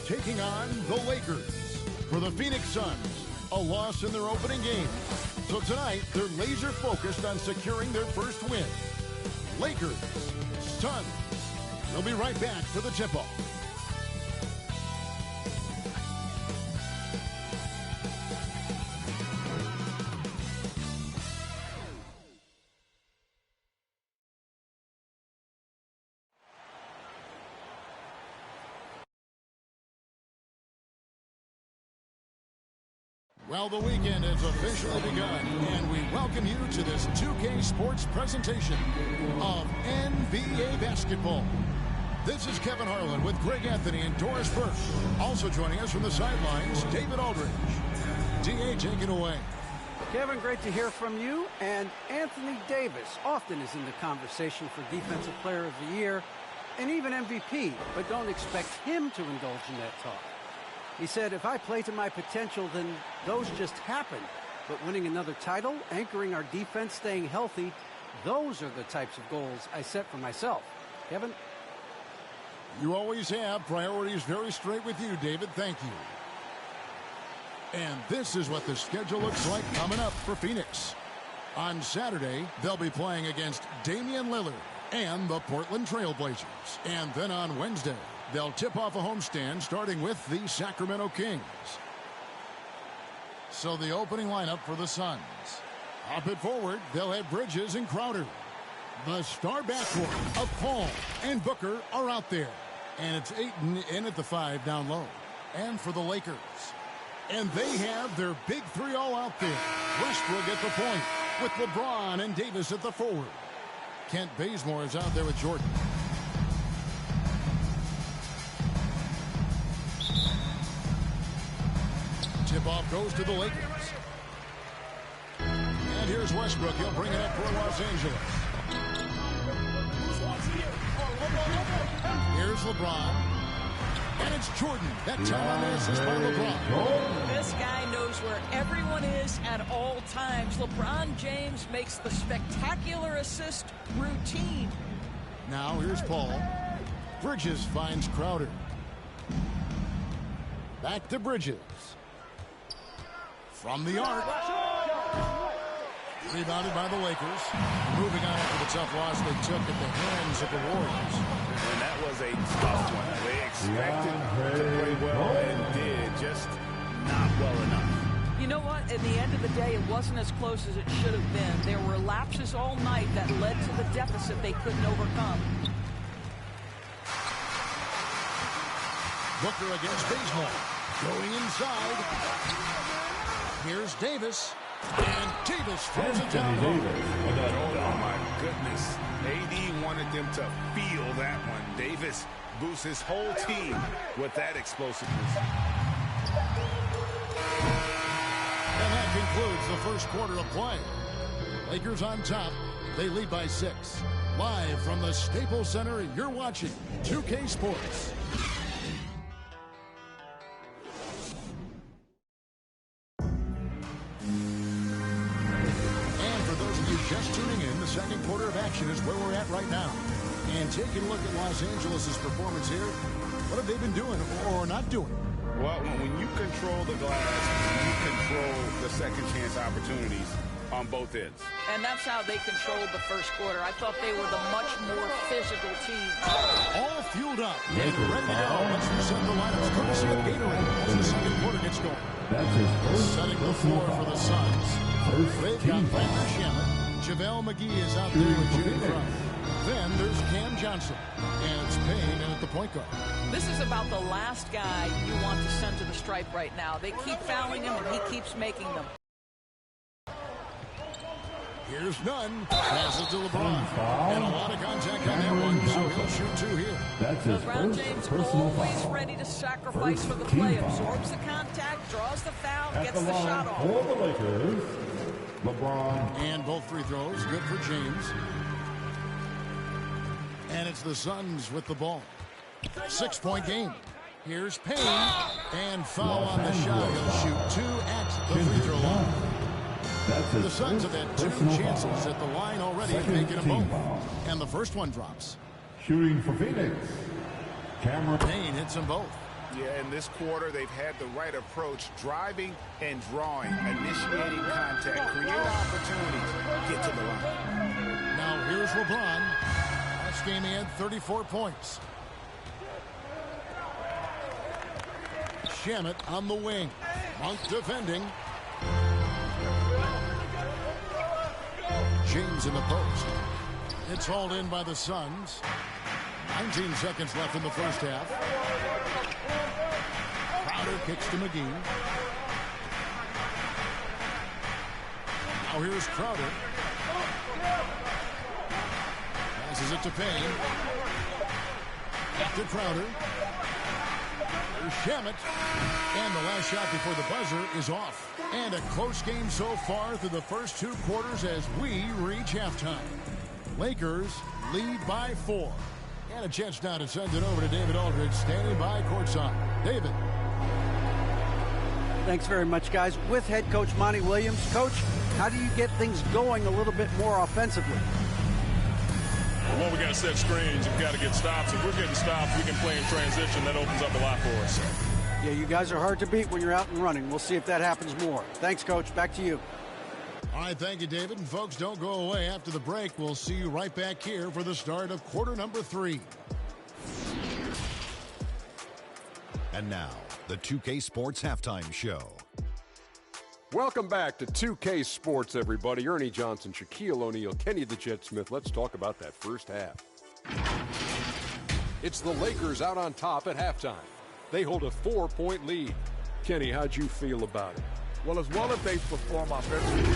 taking on the Lakers. For the Phoenix Suns, a loss in their opening game. So tonight, they're laser focused on securing their first win. Lakers, Suns. We'll be right back for the tip-off. Well, the weekend has officially begun, and we welcome you to this 2K Sports presentation of NBA basketball. This is Kevin Harlan with Greg Anthony and Doris Burke. Also joining us from the sidelines, David Aldridge. D.A., take it away. Kevin, great to hear from you. And Anthony Davis often is in the conversation for Defensive Player of the Year and even MVP, but don't expect him to indulge in that talk. He said, if I play to my potential, then those just happen. But winning another title, anchoring our defense, staying healthy, those are the types of goals I set for myself. Kevin? You always have priorities very straight with you, David. Thank you. And this is what the schedule looks like coming up for Phoenix. On Saturday, they'll be playing against Damian Lillard and the Portland Trail Blazers. And then on Wednesday, they'll tip off a homestand starting with the Sacramento Kings. So the opening lineup for the Suns. Up it forward, they'll have Bridges and Crowder. The star backcourt of Paul and Booker are out there. And it's Ayton in at the 5 down low. And for the Lakers. And they have their big three all out there. Westbrook at the point with LeBron and Davis at the forward. Kent Bazemore is out there with Jordan. Tip-off goes to the Lakers. And here's Westbrook. He'll bring it up for Los Angeles. Here's LeBron. And it's Jordan. That time on the assist by LeBron. This guy knows where everyone is at all times. LeBron James makes the spectacular assist routine. Now here's Paul. Bridges finds Crowder. Back to Bridges. From the arc. Rebounded by the Lakers. Moving on after the tough loss they took at the hands of the Warriors. And that was a tough one. They expected to play well and did, just not well enough. You know what? At the end of the day, it wasn't as close as it should have been. There were lapses all night that led to the deficit they couldn't overcome. Booker against Bazemore. Going inside. Here's Davis. And Davis throws it down. Oh, my goodness. AD wanted them to feel that one. Davis boosts his whole team with that explosiveness. And that concludes the first quarter of play. Lakers on top. They lead by 6. Live from the Staples Center, you're watching 2K Sports. Just tuning in, the second quarter of action is where we're at right now. And taking a look at Los Angeles' performance here, what have they been doing or not doing? Well, when you control the glass, you control the second chance opportunities on both ends. And that's how they controlled the first quarter. I thought they were the much more physical team. All fueled up and ready to go. Let's reset the lineups courtesy of Gatorade as the second quarter gets going. Setting the floor for the Suns. They've got Landry Shamet. JaVale McGee is out there with Jimmy Crump. Then there's Cam Johnson. And it's Payne in at the point guard. This is about the last guy you want to send to the stripe right now. They keep fouling him, and he keeps making them. Here's Nunn. Passes to LeBron. And a lot of contact on that one, so he'll shoot 2 here. LeBron James always ready to sacrifice for the play. Absorbs the contact, draws the foul, gets the shot off. For the Lakers, LeBron. And both free throws, good for James. And it's the Suns with the ball. 6-point game. Here's Payne. And foul on the shot. He'll shoot 2 at the free throw line. The Suns have had 2 chances at the line already, making them both. And the first one drops. Shooting for Phoenix, Cameron. Payne hits them both. Yeah, in this quarter, they've had the right approach, driving and drawing, initiating contact, create opportunities, get to the line. Now here's LeBron. Last game he had 34 points. Shamet on the wing. Monk defending. James in the post. It's hauled in by the Suns. 19 seconds left in the first half. Crowder kicks to McGee. Now here's Crowder. Passes it to Payne. Back to Crowder. Here's Shamet. And the last shot before the buzzer is off. And a close game so far through the first 2 quarters as we reach halftime. Lakers lead by 4. And a chance now to send it over to David Aldridge, standing by courtside. David. Thanks very much, guys. With head coach Monty Williams. Coach, how do you get things going a little bit more offensively? Well, we got to set screens. We've got to get stops. If we're getting stops, we can play in transition. That opens up a lot for us. Yeah, you guys are hard to beat when you're out and running. We'll see if that happens more. Thanks, Coach. Back to you. All right, thank you, David. And folks, don't go away. After the break, we'll see you right back here for the start of quarter number 3. And now, the 2K Sports Halftime Show. Welcome back to 2K Sports, everybody. Ernie Johnson, Shaquille O'Neal, Kenny the Jet Smith. Let's talk about that first half. It's the Lakers out on top at halftime. They hold a 4-point lead. Kenny, how'd you feel about it? Well, as well as they perform offensively,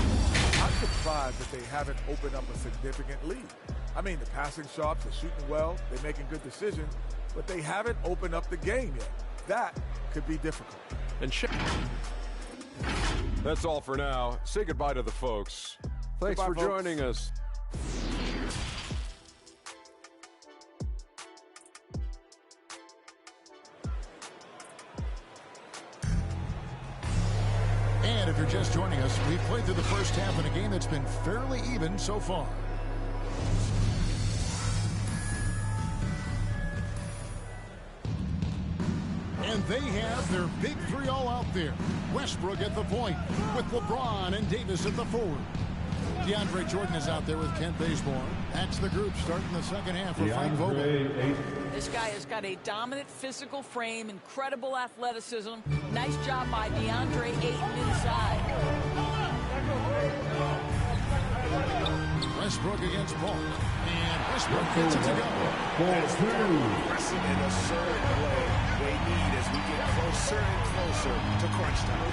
I'm surprised that they haven't opened up a significant lead. I mean, the passing shots, they're shooting well, they're making good decisions, but they haven't opened up the game yet. That could be difficult. And that's all for now. Say goodbye to the folks. Thanks for joining us. And if you're just joining us, we've played through the first half in a game that's been fairly even so far. And they have their big 3 all out there. Westbrook at the point with LeBron and Davis at the forward. DeAndre Jordan is out there with Kent Bazemore. That's the group starting the second half for Frank Vogel. This guy has got a dominant physical frame, incredible athleticism. Nice job by DeAndre Ayton inside. Westbrook against Paul. And Westbrook gets it to go. That's the aggressive and assertive play we need as we get closer and closer to crunch time.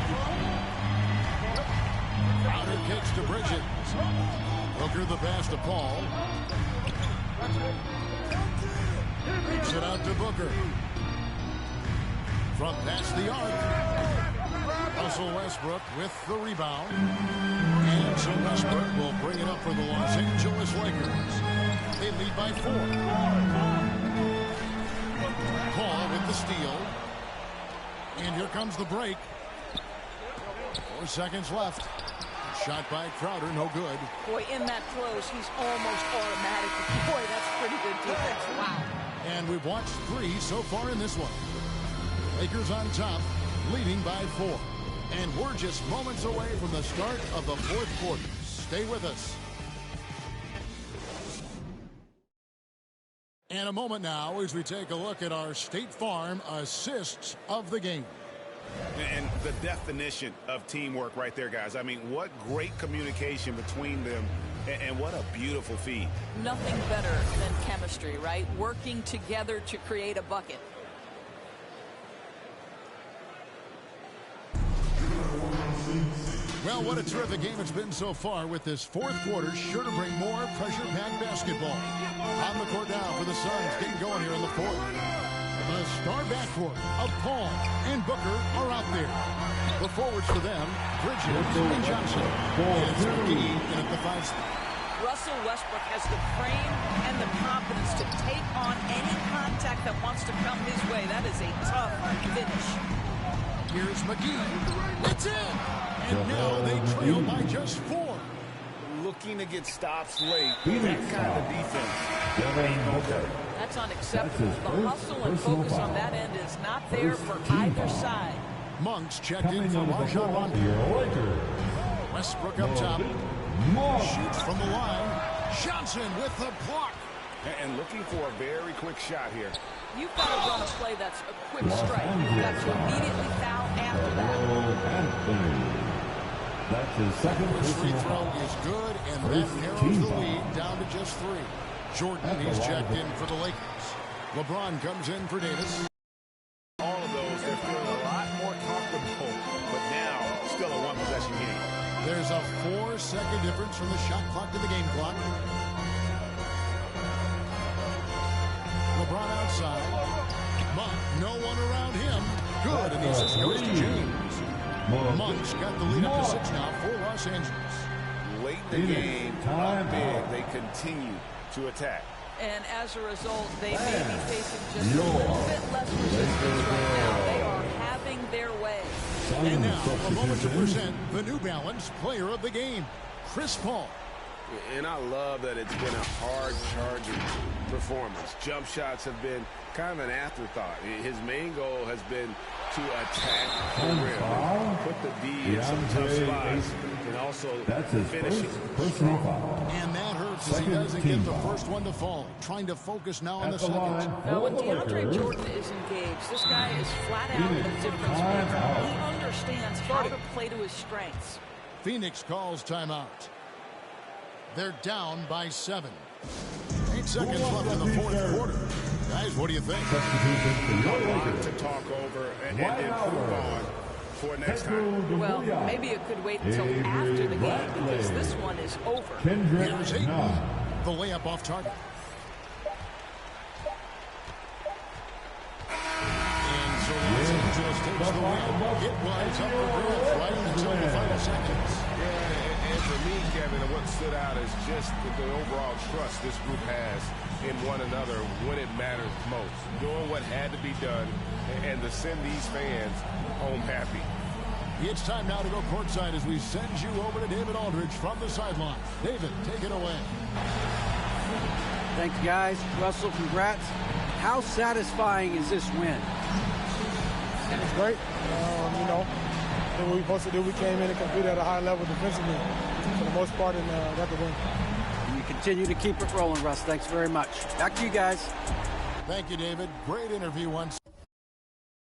Crowder kicks to Bridges. Booker the pass to Paul. Brings it out to Booker. From past the arc. Russell Westbrook with the rebound. And so Westbrook will bring it up for the Los Angeles Lakers. They lead by 4. Paul with the steal. And here comes the break. 4 seconds left. Shot by Crowder, no good. Boy, in that close, he's almost automatic. Boy, that's pretty good defense. Wow. And we've watched 3 so far in this one. Lakers on top, leading by 4. And we're just moments away from the start of the 4th quarter. Stay with us. And a moment now as we take a look at our State Farm assists of the game. And the definition of teamwork right there, guys. I mean, what great communication between them, and what a beautiful feed. Nothing better than chemistry, right? Working together to create a bucket. Well, what a terrific game it's been so far, with this 4th quarter sure to bring more pressure-packed basketball. On the court now for the Suns, getting going here in the 4th. The star backcourt of Paul and Booker are out there. The forwards for them, Bridges and Johnson. And it's McGee in at the 5 spot. Russell Westbrook has the frame and the confidence to take on any contact that wants to come his way. That is a tough finish. Here's McGee. It's in. And now they trail by just 4. Looking to get stops late. That kind of defense ain't no good. That's unacceptable. The hustle and focus on that end is not there for either side. Monks checked in for Rajon. Westbrook up top. Shoots from the line. Johnson with the block. And looking for a very quick shot here. You've got to run a play that's a quick strike. You've got to immediately foul after that. That's his second free throw is good, and that narrows the lead down to just 3. Jordan, he's checked in for the Lakers. LeBron comes in for Davis. All of those, they're feeling a lot more comfortable, but now still a one-possession game. There's a 4-second difference from the shot clock to the game clock. LeBron outside. Monk, no one around him. Good, and he just goes to James. Monk's got the lead up to 6 now for Los Angeles. Late in the game, up big, they continue to attack. And as a result, they may be facing just a little bit less resistance right now. They are having their way. And now, a moment to present the New Balance Player of the Game, Chris Paul. And I love that it's been a hard-charging performance. Jump shots have been kind of an afterthought. His main goal has been to attack the rim, put the D in some tough spots, and also finishing. And that hurts as he doesn't get the first one to fall. Trying to focus now on the second. Now, when DeAndre Jordan is engaged, this guy is flat out a difference maker. He understands how to play to his strengths. Phoenix calls timeout. They're down by 7. 8 seconds left in the 4th quarter. Guys, what do you think? A lot to talk over and improve on for next time. Well, maybe it could wait until after the game because this one is over. Here's Ayton. The layup off target. And so Los Angeles takes the win. It was up for grabs right until the final seconds. And for me, Kevin, what stood out is just the overall trust this group has in one another when it matters most. Doing what had to be done and to send these fans home happy. It's time now to go courtside as we send you over to David Aldridge from the sideline. David, take it away. Thank you, guys. Russell, congrats. How satisfying is this win? It's great. You know, did what we supposed to do. We came in and competed at a high level defensively for the most part and got the win. And you continue to keep it rolling, Russ. Thanks very much. Back to you guys. Thank you, David. Great interview once.